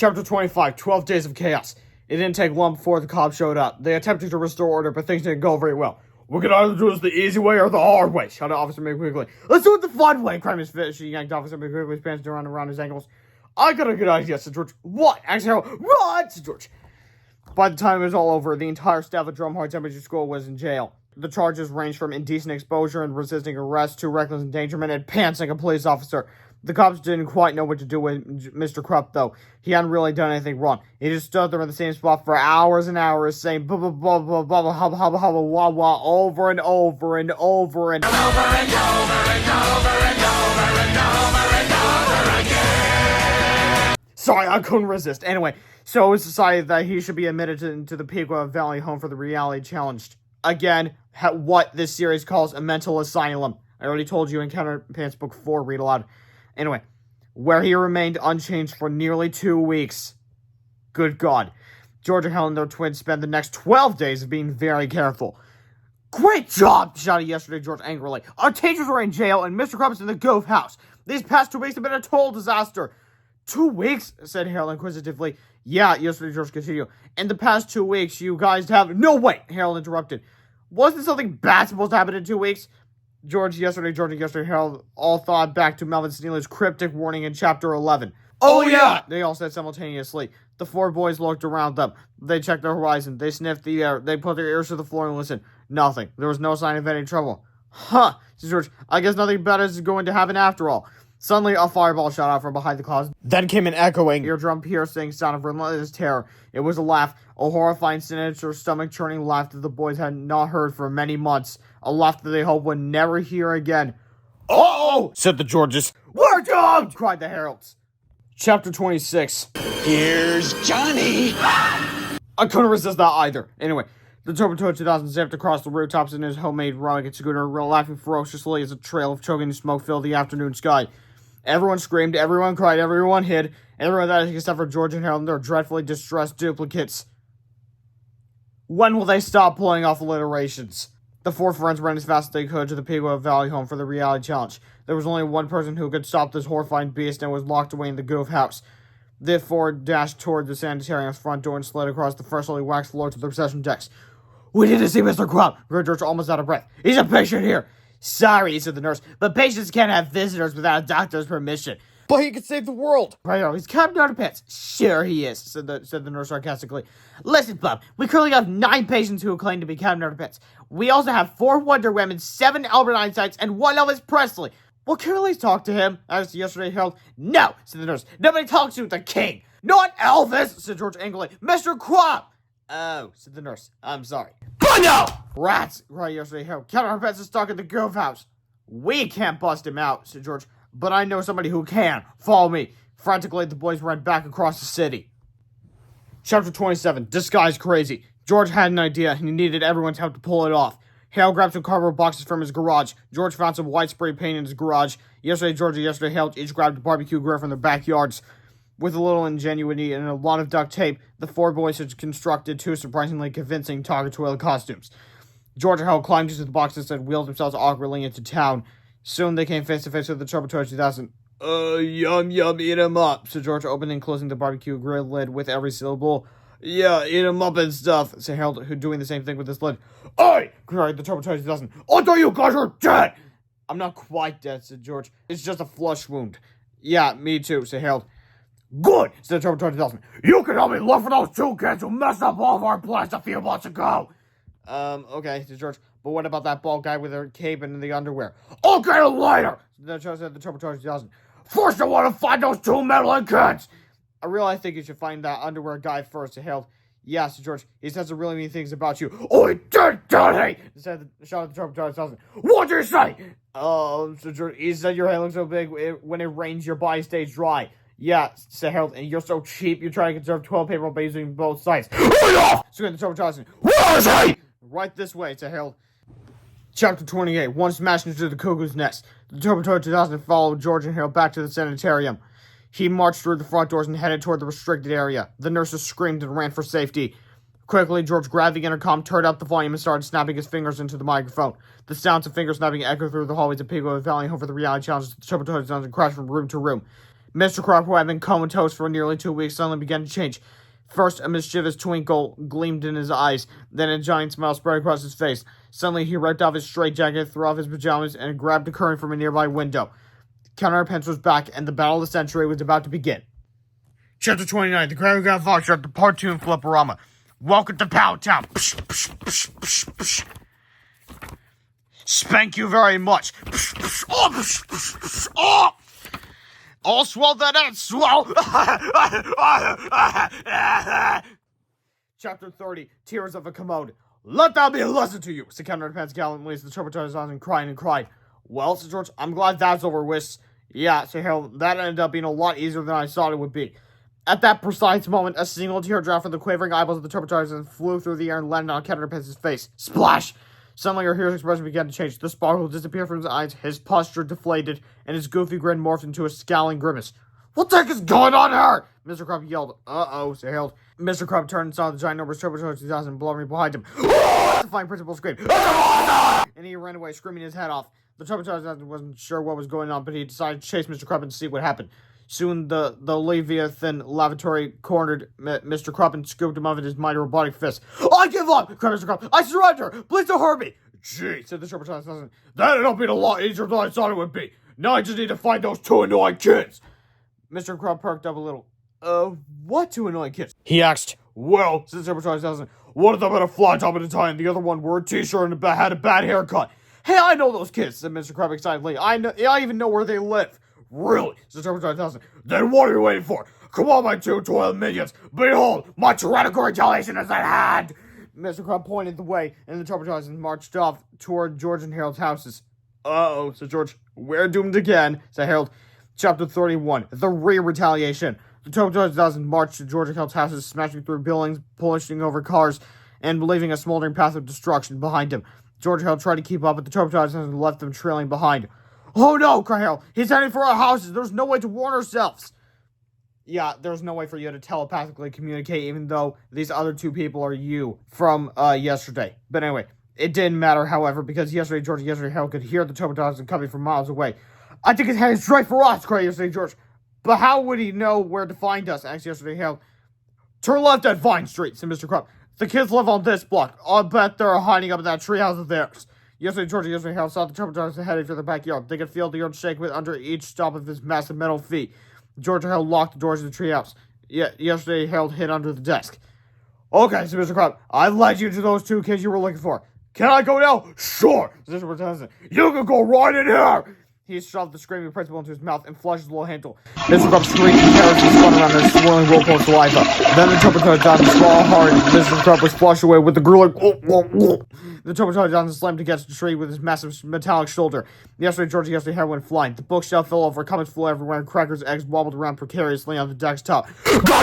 Chapter 25, 12 Days of Chaos. It didn't take long before the cops showed up. They attempted to restore order, but things didn't go very well. We can either do this the easy way or the hard way, shouted Officer McQuigley. Let's do it the fun way, cried Miss Fish. She yanked Officer McQuigley's pants around his ankles. I got a good idea, said George. What? Asked Harold. Run, said George. By the time it was all over, the entire staff of Drumheart's Elementary School was in jail. The charges ranged from indecent exposure and resisting arrest to reckless endangerment and pantsing a police officer. The cops didn't quite know what to do with Mr. Krupp, though. He hadn't really done anything wrong. He just stood there in the same spot for hours and hours, saying blah blah blah blah blah blah blah blah blah blah blah over and over and over and over and over and over and over and over again. Sorry, I couldn't resist. Anyway, so it was decided that he should be admitted into the Pequot Valley Home for the Reality Challenged. Again, what this series calls a mental asylum. I already told you in Underpants Book 4, Read Aloud. Anyway, where he remained unchanged for nearly 2 weeks. Good God. George and Helen, their twins, spent the next 12 days of being very careful. Great job, shouted yesterday George angrily. Our teachers were in jail and Mr. Krupp is in the Goof House. These past 2 weeks have been a total disaster. 2 weeks, said Harold inquisitively. Yeah, yesterday George continued. In the past 2 weeks, you guys have... No, wait, Harold interrupted. Wasn't something bad supposed to happen in 2 weeks? George and yesterday, Harold all thought back to Melvin Snealer's cryptic warning in Chapter 11. Oh yeah! They all said simultaneously. The 4 boys looked around them. They checked their horizon. They sniffed the air. They put their ears to the floor and listened. Nothing. There was no sign of any trouble. Huh, said George. I guess nothing better is going to happen after all. Suddenly, a fireball shot out from behind the closet. Then came an echoing, eardrum-piercing sound of relentless terror. It was a laugh, a horrifying, sinister, stomach-churning laugh that the boys had not heard for many months. A laugh that they hoped would never hear again. "Uh-oh!" said the Georges. "We're doomed!" cried the Heralds. Chapter 26. Here's Johnny! I couldn't resist that either. Anyway, the Turbo 2000 zipped across the rooftops in his homemade rocket scooter, laughing ferociously as a trail of choking smoke filled the afternoon sky. Everyone screamed, everyone cried, everyone hid, everyone that except for George and Harold and their dreadfully distressed duplicates. When will they stop pulling off alliterations? The 4 friends ran as fast as they could to the Pequot Valley Home for the Reality Challenge. There was only one person who could stop this horrifying beast and was locked away in the Goof House. The 4 dashed toward the sanitarium's front door and slid across the freshly waxed floor to the reception decks. "We need to see Mr. Krupp," roared George, almost out of breath. "He's a patient here." "Sorry," said the nurse, "but patients can't have visitors without a doctor's permission." "But he could save the world." "He's Captain Underpants." "Sure he is," said the nurse sarcastically. "Listen, Bub, we currently have 9 patients who claim to be Captain Underpants. We also have 4 Wonder Women, 7 Albert Einsteins, and 1 Elvis Presley. Will Curly's talk to him?" asked yesterday Harold. "No," said the nurse. "Nobody talks to the king." "Not Elvis," said George angrily. "Mr. Krupp." "Oh," said the nurse. "I'm sorry." But no! "Rats," cried yesterday Harold. "Captain Underpants is stuck in the Goof House." "We can't bust him out," said George. "But I know somebody who can. Follow me." Frantically, the boys ran back across the city. Chapter 27. Disguise Crazy. George had an idea, and he needed everyone's help to pull it off. Harold grabbed some cardboard boxes from his garage. George found some white spray paint in his garage. Yesterday, George and yesterday Harold each grabbed a barbecue grill from their backyards. With a little ingenuity and a lot of duct tape, the 4 boys had constructed 2 surprisingly convincing Target toilet costumes. George and Harold climbed into the boxes and wheeled themselves awkwardly into town. Soon they came face to face with the Turbo 2000. Yum, eat 'em up," said George, opening and closing the barbecue grill lid with every syllable. "Yeah, eat 'em up and stuff," said Harold, who doing the same thing with his lid. "Oi!" cried the Turbo 2000. "I thought you guys are dead!" "I'm not quite dead," said George. "It's just a flesh wound." "Yeah, me too," said Harold. "Good," said Turbo 2000. "You can help me look for those 2 kids who messed up all of our plans a few months ago." Okay," said George. "But what about that bald guy with a cape and the underwear?" "I'll get it later," said the Turbo 2000. "First, I want to find those 2 meddling kids." "I really think you should find that underwear guy first," said Harold. "Yeah," said George. "He says some really mean things about you." "Oh, he did he?" shouted the Turbo 2000. "What did he say?" Said George. "He said your hair looks so big when it rains your body stays dry." "Yeah," said Harold, "and you're so cheap you try to conserve toilet paper by using both sides." Screamed the Turbo 2000. Where is he? "Right this way," said Harold. Chapter 28. One smashed into the cuckoo's nest. The Turbo 2000 followed George and Harold back to the sanitarium. He marched through the front doors and headed toward the restricted area. The nurses screamed and ran for safety. Quickly, George grabbed the intercom, turned up the volume, and started snapping his fingers into the microphone. The sounds of finger snapping echoed through the hallways of Pequot Valley Home for the Reality Challenge. The Turbo 2000 crashed from room to room. Mr. Crop, who had been comatose for nearly 2 weeks, suddenly began to change. First, a mischievous twinkle gleamed in his eyes, then a giant smile spread across his face. Suddenly, he ripped off his straitjacket, threw off his pajamas, and grabbed a current from a nearby window. Underpants was back, and the battle of the century was about to begin. Chapter 29, The Choreographed Fox Shot, the Part 2 in Flipperama. Welcome to Pow Town. Psh, psh, psh, psh, psh. Spank you very much. Psh, psh, oh, psh, psh, psh, oh. I'll swell that out, swell. Chapter 30, Tears of a Commode. Let that be a lesson to you, said Captain Underpants gallantly as the turbocharged on and cried. Well, said George, I'm glad that's over with. Yeah, said Harold, that ended up being a lot easier than I thought it would be. At that precise moment, a single tear dropped from the quavering eyeballs of the turbocharged and flew through the air and landed on Captain Underpants' face. Splash! Suddenly, our hero's expression began to change. The sparkle disappeared from his eyes, his posture deflated, and his goofy grin morphed into a scowling grimace. What the heck is going on here? Mr. Crump yelled. Uh-oh, said Harold. Mr. Crump turned and saw the giant numbers turbocharged 2000 blubbering behind him. The flying principal screamed. And he ran away, screaming his head off. The turbocharged wasn't sure what was going on, but he decided to chase Mr. Crump and see what happened. Soon, the Leviathan lavatory cornered Mr. Crump and scooped him up in his mighty robotic fist. I give up! Cried Mr. Crump. I surrender! Please don't hurt me! Gee, said the turbocharged. That ended up being a lot easier than I thought it would be. Now I just need to find those two annoying kids. Mr. Crump perked up a little. What two annoying kids? He asked. Well, said the turbocharged, one of them had a fly top at a tie, and the other one wore a t-shirt and had a bad haircut. Hey, I know those kids, said Mr. Crump excitedly. I even know where they live. Really? Said the turbocharged. Then what are you waiting for? Come on, my two toilet minions. Behold, my tyrannical retaliation is at hand. Mr. Crump pointed the way, and the turbocharged marched off toward George and Harold's houses. Uh-oh, said George. We're doomed again, said Harold. Chapter 31, The Retaliation. The turbocharged marched to George and Harold's houses, smashing through buildings, pushing over cars, and leaving a smoldering path of destruction behind him. George and Harold tried to keep up, but the turbocharged and left them trailing behind. Oh no, cried Harold. He's heading for our houses. There's no way to warn ourselves. Yeah, there's no way for you to telepathically communicate, even though these other two people are you from yesterday. But anyway, it didn't matter, however, because yesterday George and yesterday Harold could hear the turbocharged coming from miles away. I think it's heading straight for us, cried yesterday George. But how would he know where to find us? Asked yesterday Harold. Turn left at Vine Street, said Mr. Crump. The kids live on this block. I'll bet they're hiding up in that treehouse of theirs. Yesterday, George and yesterday Harold saw the turbocharged heading for the backyard. They could feel the earth shake with under each stomp of his massive metal feet. George and Harold locked the doors of the treehouse. Yesterday, Harold hid under the desk. Okay, said Mr. Crump. I led you to those two kids you were looking for. Can I go now? Sure, said Mr. President. You can go right in here. He shoved the screaming principal into his mouth and flushed his little handle. Mr. Crump shrieked in terror as he spun around in a swirling whirlpool of saliva. Then the turbocharged down and swallowed hard, and Mr. Crump was flushed away with the grueling. The turbocharged down slammed against the tree with his massive metallic shoulder. Yesterday, George and yesterday Harold went flying. The bookshelf fell over, comics flew everywhere, and Cracker's eggs wobbled around precariously on the deck's top. Screamed the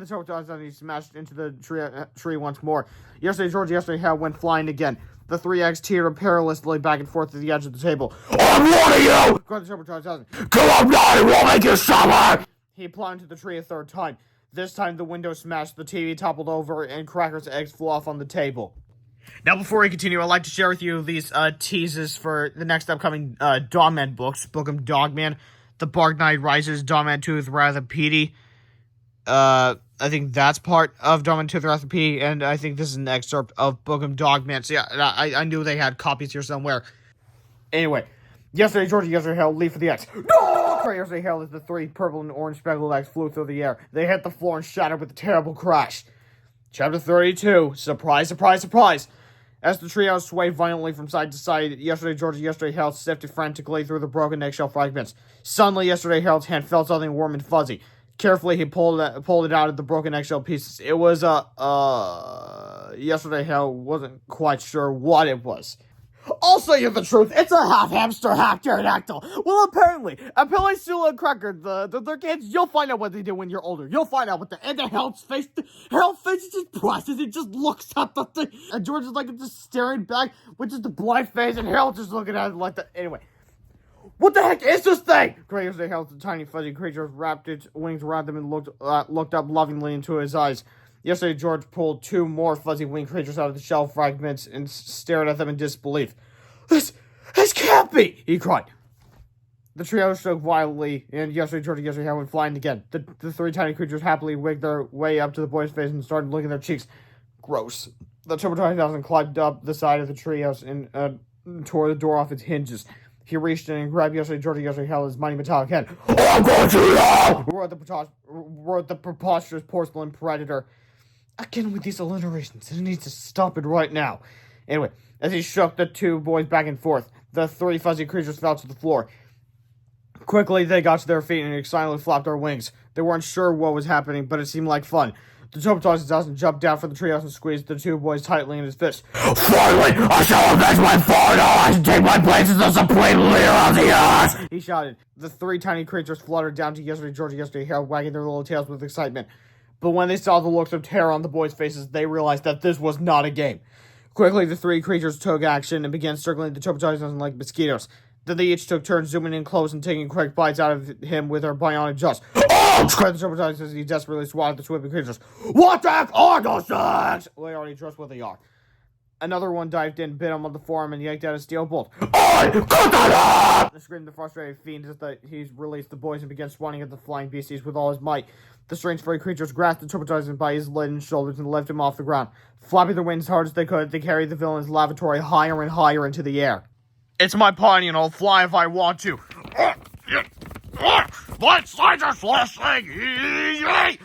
turbocharged down and he smashed into the tree once more. Yesterday, George and yesterday Harold went flying again. The three eggs teetered perilously back and forth to the edge of the table. I'm warning you! Cried the turbocharged. Come on, now, it won't make you suffer! He plunged into the tree a third time. This time the window smashed, the TV toppled over, and Cracker's eggs flew off on the table. Now, before we continue, I'd like to share with you these teases for the next upcoming Dogman books. Bookum Dogman, The Bark Knight Rises, Dogman 2 with Wrath of Petey. I think that's part of Dogman 2 with Wrath of Petey, and I think this is an excerpt of Bookum Dogman. So yeah, I knew they had copies here somewhere. Anyway, yesterday, George and yesterday Harold leave for the X. No! Cried yesterday Harold as the three purple and orange speckled eggs flew through the air. They hit the floor and shattered with a terrible crash. Chapter 32, Surprise, Surprise, Surprise. As the treehouse swayed violently from side to side, yesterday, George and yesterday Harold sifted frantically through the broken eggshell fragments. Suddenly, yesterday Harold's hand felt something warm and fuzzy. Carefully, he pulled it out of the broken eggshell pieces. It was yesterday Harold wasn't quite sure what it was. I'll say you the truth, it's a half hamster, half pterodactyl. Well, apparently Sula and Cracker, their kids, you'll find out what they do when you're older. You'll find out what and Harold's face is just pressed as he just looks at the thing. And George is like just staring back with just a blank face, and Harold just looking at it like that. Anyway. What the heck is this thing? Cried the Harold, the tiny fuzzy creature wrapped its wings around him and looked up lovingly into his eyes. Yesterday, George pulled two more fuzzy winged creatures out of the shell fragments and stared at them in disbelief. This can't be, he cried. The trio shook violently, and yesterday, George and yesterday went flying again. The three tiny creatures happily wigged their way up to the boy's face and started licking their cheeks. Gross. The Turbo 20,000 climbed up the side of the treehouse and tore the door off its hinges. He reached in and grabbed yesterday, George and yesterday held his mighty metallic head. I'm going to now! Roared the preposterous porcelain predator. Again with these alliterations, it needs to stop it right now. Anyway, as he shook the two boys back and forth, the three fuzzy creatures fell to the floor. Quickly, they got to their feet and excitedly flapped their wings. They weren't sure what was happening, but it seemed like fun. The Turbo 2000 jumped down from the treehouse and squeezed the two boys tightly in his fist. Finally, I shall avenge my father and take my place as the supreme leader of the earth! He shouted. The three tiny creatures fluttered down to yesterday, George, and yesterday, Harold, wagging their little tails with excitement. But when they saw the looks of terror on the boys' faces, they realized that this was not a game. Quickly, the three creatures took action and began circling the Turbo 2000 like mosquitoes. Then they each took turns zooming in close and taking quick bites out of him with their bionic jaws. Oh! Cried the Turbo 2000 as he desperately swatted the swimming creatures. What the heck are those things? Well, they already trust what they are. Another one dived in, bit him on the forearm, and yanked out a steel bolt. Cut that up! Screamed the frustrated fiend as he released the boys and began swatting at the flying beasties with all his might. The strange furry creatures grasped the Turbo 2000 by his lid and shoulders and lifted him off the ground. Flapping their wings as hard as they could, they carried the villain's lavatory higher and higher into the air. It's my pony and I'll fly if I want to. Let's just listening.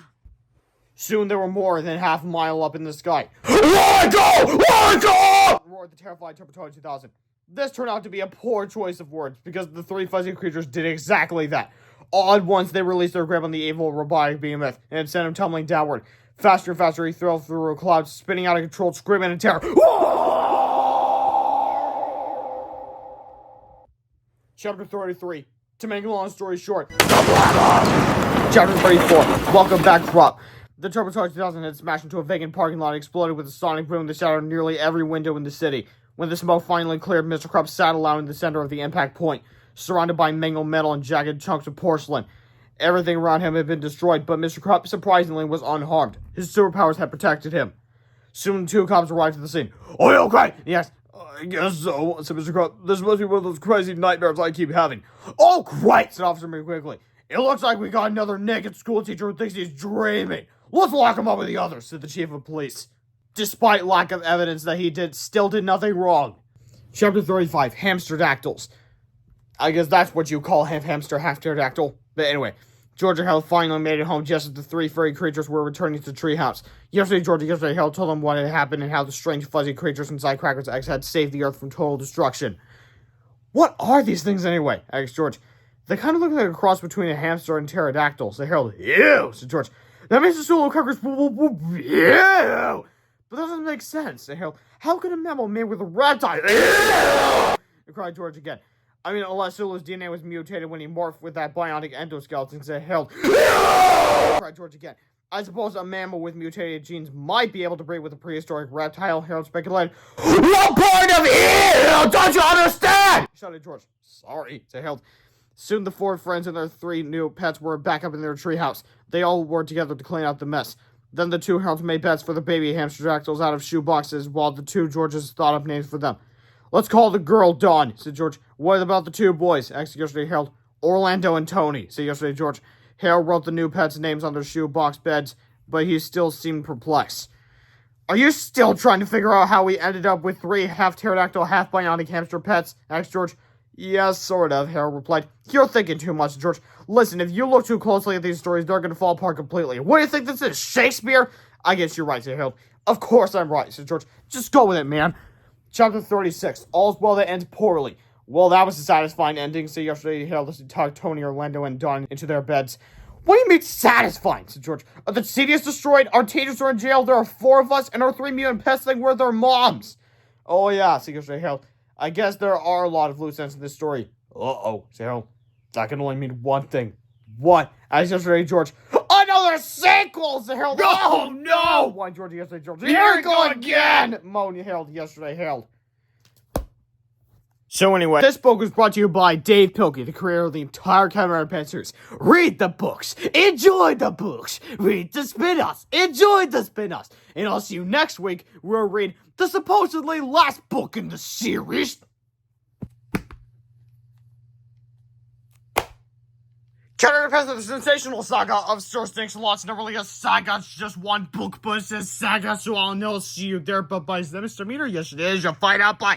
Soon there were more than half a mile up in the sky. Let go! Let go! Roared the terrified Turbo 2000. This turned out to be a poor choice of words because the three fuzzy creatures did exactly that. All at once, they released their grip on the evil robotic behemoth and sent him tumbling downward. Faster and faster, he thrilled through a cloud, spinning out of control, screaming in terror. Chapter 33. To make a long story short. Chapter 34. Welcome back, Crop. The Turbo 2000 had smashed into a vacant parking lot and exploded with a sonic boom that shattered nearly every window in the city. When the smoke finally cleared, Mr. Krupp sat alone in the center of the impact point, surrounded by mangled metal and jagged chunks of porcelain. Everything around him had been destroyed, but Mr. Krupp, surprisingly, was unharmed. His superpowers had protected him. Soon, two cops arrived at the scene. Are you okay? He asked. I guess so, said Mr. Krupp. This must be one of those crazy nightmares I keep having. Oh, great, said Officer May quickly. It looks like we got another naked schoolteacher who thinks he's dreaming. Let's lock him up with the others, said the chief of police. Despite lack of evidence that he still did nothing wrong. Chapter 35, Hamsterdactyls. I guess that's what you call hamster pterodactyl. But anyway, George and Harold finally made it home just as the three furry creatures were returning to the treehouse. Yesterday, Harold told them what had happened and how the strange fuzzy creatures inside Cracker's eggs had saved the Earth from total destruction. What are these things anyway? Asked George. They kind of look like a cross between a hamster and pterodactyl, said Harold. Ew, said George. That makes the solo Crackers ew! But that doesn't make sense, said Harold. How could a mammal made with a reptile? Ew! Cried George again. I mean, unless Sulu's DNA was mutated when he morphed with that bionic endoskeleton, said Harold. Cried George again. I suppose a mammal with mutated genes might be able to breed with a prehistoric reptile, Harold speculated. What point of ew? Don't you understand? Shouted George. Sorry, said Harold. Soon the four friends and their three new pets were back up in their treehouse. They all worked together to clean out the mess. Then the two Heralds made beds for the baby hamsterdactyls out of shoe boxes, while the two Georges thought up names for them. Let's call the girl Dawn, said George. What about the two boys? Asked yesterday Harold. Orlando and Tony, said yesterday George. Harold wrote the new pets' names on their shoe box beds, but he still seemed perplexed. Are you still trying to figure out how we ended up with three half-pterodactyl, half-bionic hamster pets? Asked George. Yes, sort of, Harold replied. You're thinking too much, George. Listen, if you look too closely at these stories, they're going to fall apart completely. What do you think this is, Shakespeare? I guess you're right, said Harold. Of course I'm right, said George. Just go with it, man. Chapter 36. All's well that ends poorly. Well, that was a satisfying ending, said yesterday Harold as he tugged Tony, Orlando, and Dawn into their beds. What do you mean satisfying, said George. The city is destroyed, our teachers are in jail, there are four of us, and our three mutant pets think we're their moms. Oh yeah, said yesterday Harold. I guess there are a lot of loose ends in this story. Uh-oh, said Harold. That can only mean one thing. What? As yesterday, George. Another sequel, said Harold. Oh, no! Whined George yesterday, George. Here we go again! Moaned Harold yesterday, Harold. So anyway, this book was brought to you by Dave Pilkey, the creator of the entire Underpants series. Read the books. Enjoy the books. Read the spin-offs. Enjoy the spin-offs. And I'll see you next week where we'll read the supposedly last book in the series. Cheddar Underpants is the sensational saga of Star Snakes and lots, not really a saga, it's just one book, but it says saga, so I'll know. See you there, but by the Mr. Meter, yes it is, you'll find out by